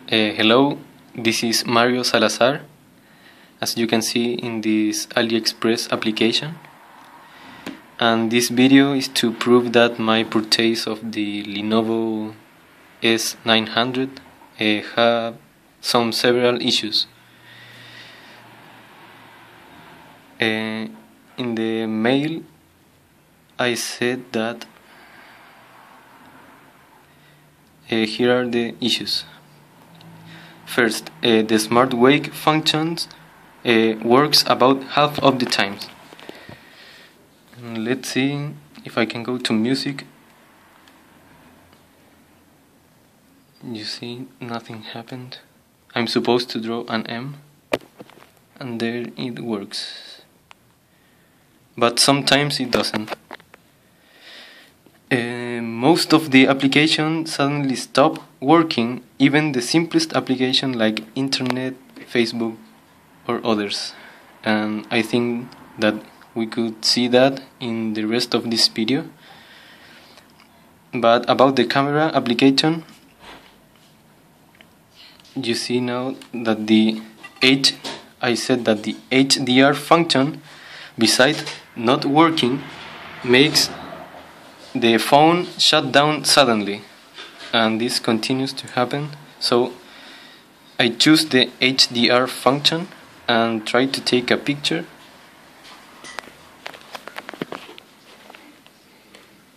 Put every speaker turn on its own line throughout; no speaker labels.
Hello, this is Mario Salazar, as you can see in this Aliexpress application. And this video is to prove that my purchase of the Lenovo S900 have several issues. In the mail I said that here are the issues. First, the smart wake functions works about half of the times. Let's see if I can go to music. You see, nothing happened. I'm supposed to draw an M, and there it works. But sometimes it doesn't. Most of the applications suddenly stop working, even the simplest application like internet, Facebook or others. And I think that we could see that in the rest of this video. But about the camera application, you see now that I said that the HDR function, besides not working, makes the phone shut down suddenly, and this continues to happen. So I choose the HDR function and try to take a picture,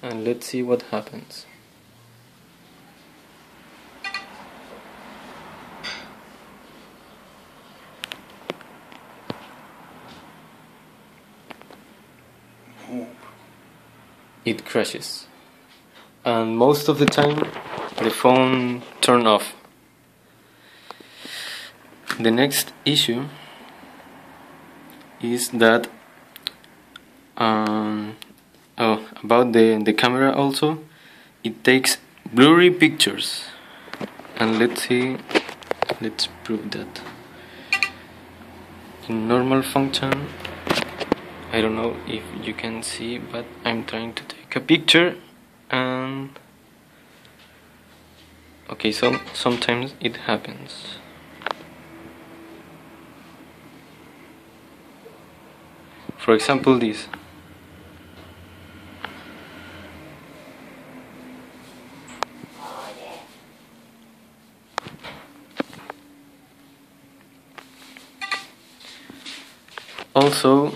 and let's see what happens. It crashes, and most of the time the phone turns off. The next issue is that about the camera also, it takes blurry pictures, and let's prove that. In normal function, I don't know if you can see, but I'm trying to take a picture, and okay, so sometimes it happens. For example, this. Also,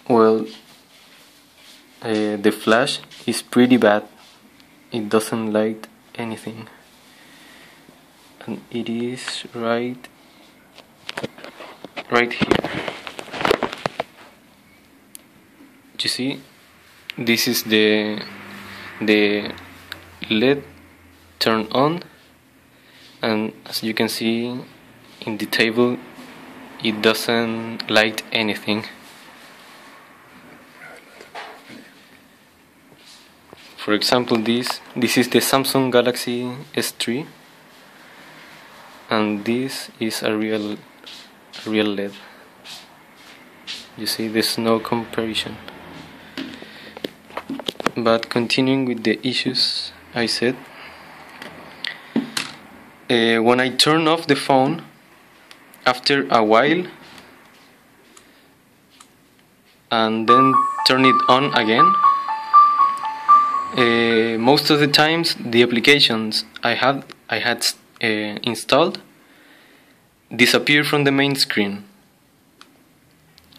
well, the flash is pretty bad. It doesn't light anything, and it is right here. You see, this is the LED turned on, and as you can see in the table, it doesn't light anything. For example, this is the Samsung Galaxy S3, and this is a real LED. You see, there's no comparison. But continuing with the issues I said, when I turn off the phone, after a while, and then turn it on again, most of the times the applications I had installed disappear from the main screen.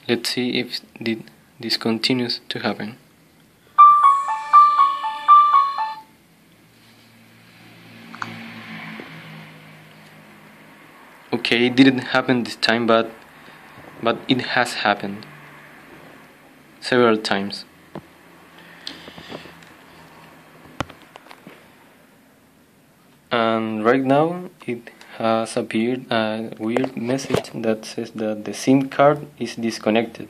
Let's see if this continues to happen. Okay, it didn't happen this time, but it has happened several times. And right now it has appeared a weird message that says that the SIM card is disconnected.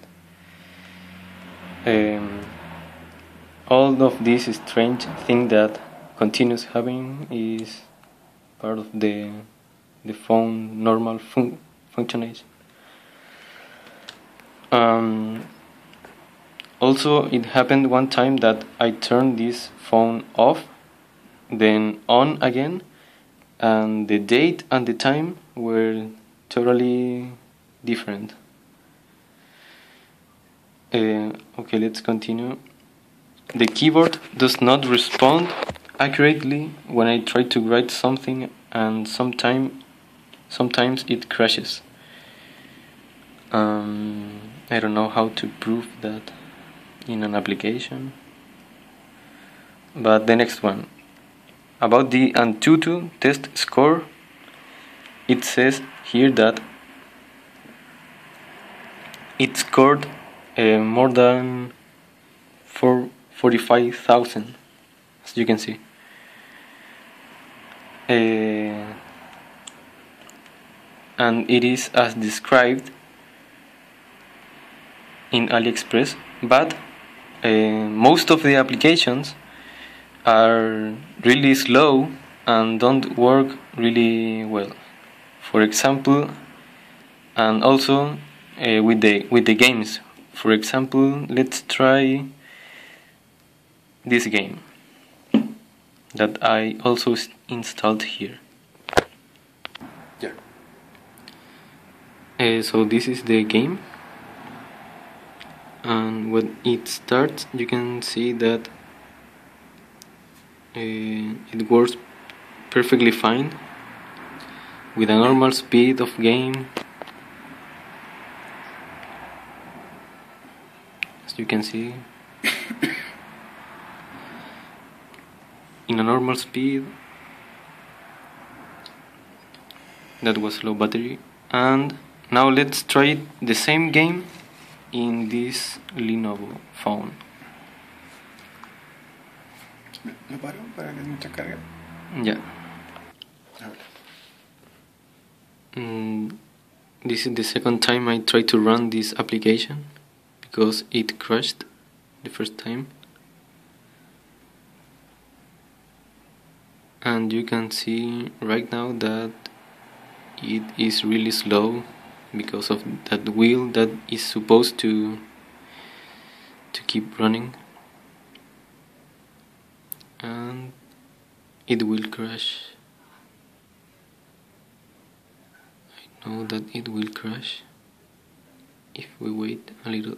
All of this strange thing that continues happening is part of the phone normal functionation. Also, it happened one time that I turned this phone off, then on again, and the date and the time were totally different. Okay, let's continue. The keyboard does not respond accurately when I try to write something, and sometimes it crashes. I don't know how to prove that in an application. But the next one, about the Antutu test score, it says here that it scored more than 45,000, as you can see. And it is as described in Aliexpress, but most of the applications are really slow and don't work really well. For example, and also with the games. For example, let's try this game that I also installed here.
Yeah.
So this is the game, and when it starts, you can see that it works perfectly fine with a normal speed of game. As you can see, in a normal speed. That was low battery. And now let's try the same game in this Lenovo phone.
¿Lo paro para que mucha carga?
Yeah.
A ver.
This is the second time I try to run this application because it crashed the first time. And you can see right now that it is really slow because of that wheel that is supposed to keep running, and it will crash. I know that it will crash if we wait a little.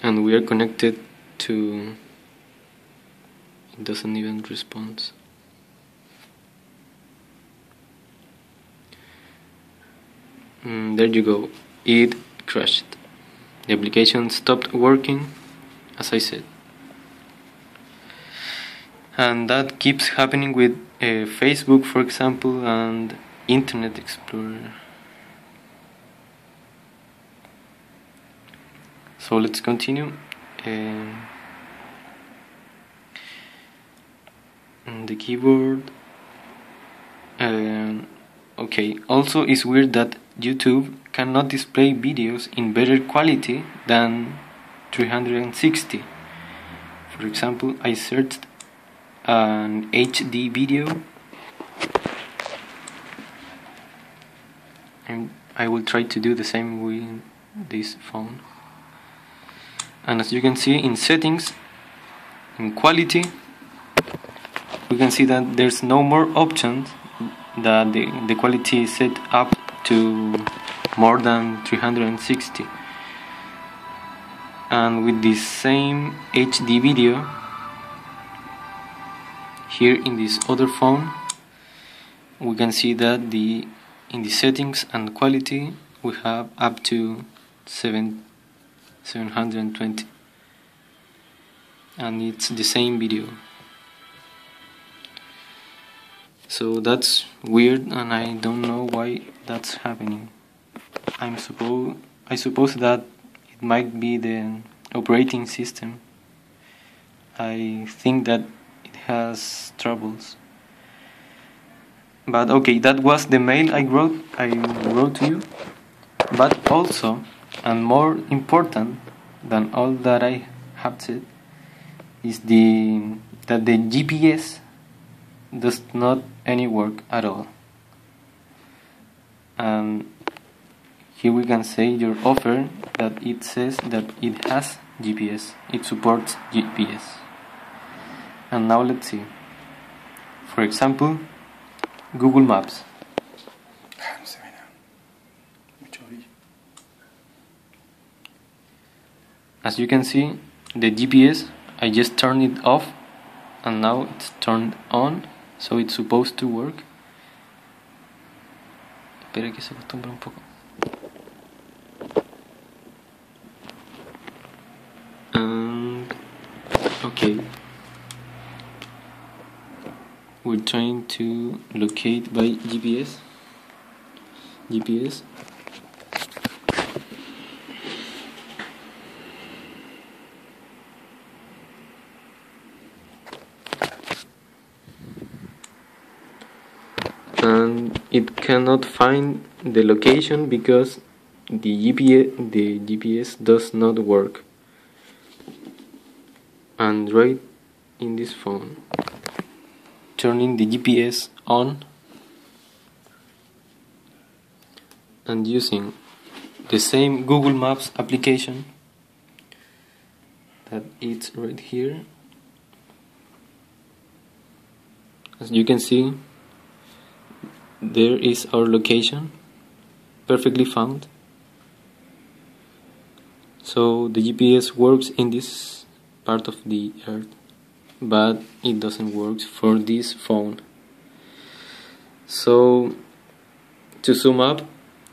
And we are connected to, it doesn't even respond. There you go, it crashed. The application stopped working, as I said. And that keeps happening with Facebook, for example, and Internet Explorer. So let's continue. The keyboard. Okay, also it's weird that YouTube cannot display videos in better quality than 360. For example, I searched an HD video, and I will try to do the same with this phone. And as you can see in settings, in quality, we can see that there's no more options, that the quality is set up to more than 360. And with this same HD video here in this other phone, we can see that in the settings and quality we have up to 720, and it's the same video. So that's weird, and I don't know why that's happening. I suppose that it might be the operating system. I think that it has troubles. But okay, that was the mail I wrote to you. But also, and more important than all that I have said, is that the GPS does not any work at all. And here we can say your offer that it says that it has GPS, it supports GPS. And now let's see. For example, Google Maps.
No se ve nada. Mucho brillo.
As you can see, the GPS, I just turned it off and now it's turned on, so it's supposed to work. Espera que se acostumbre un poco. And okay, we're trying to locate by GPS. And it cannot find the location because the GPS does not work. And right in this phone, turning the GPS on and using the same Google Maps application that it's right here. As you can see, there is our location, perfectly found. So the GPS works in this part of the earth, but it doesn't work for this phone. So to sum up,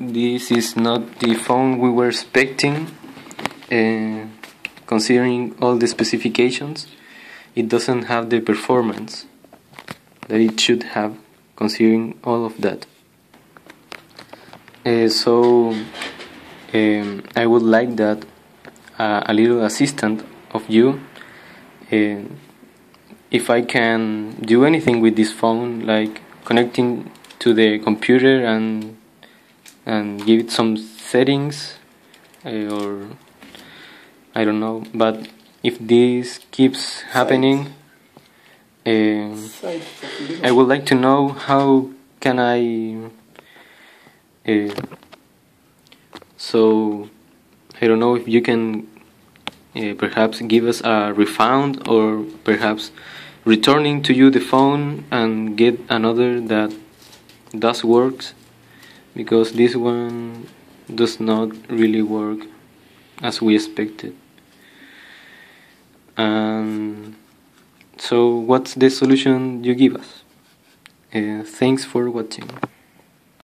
this is not the phone we were expecting. Considering all the specifications, it doesn't have the performance that it should have, considering all of that. So I would like that a little assistant of you, if I can do anything with this phone, like connecting to the computer and give it some settings, or I don't know, but if this keeps happening, I would like to know how can I so I don't know if you can perhaps give us a refund, or perhaps returning to you the phone and get another that does works, because this one does not really work as we expected. And so what's the solution you give us? Thanks for watching.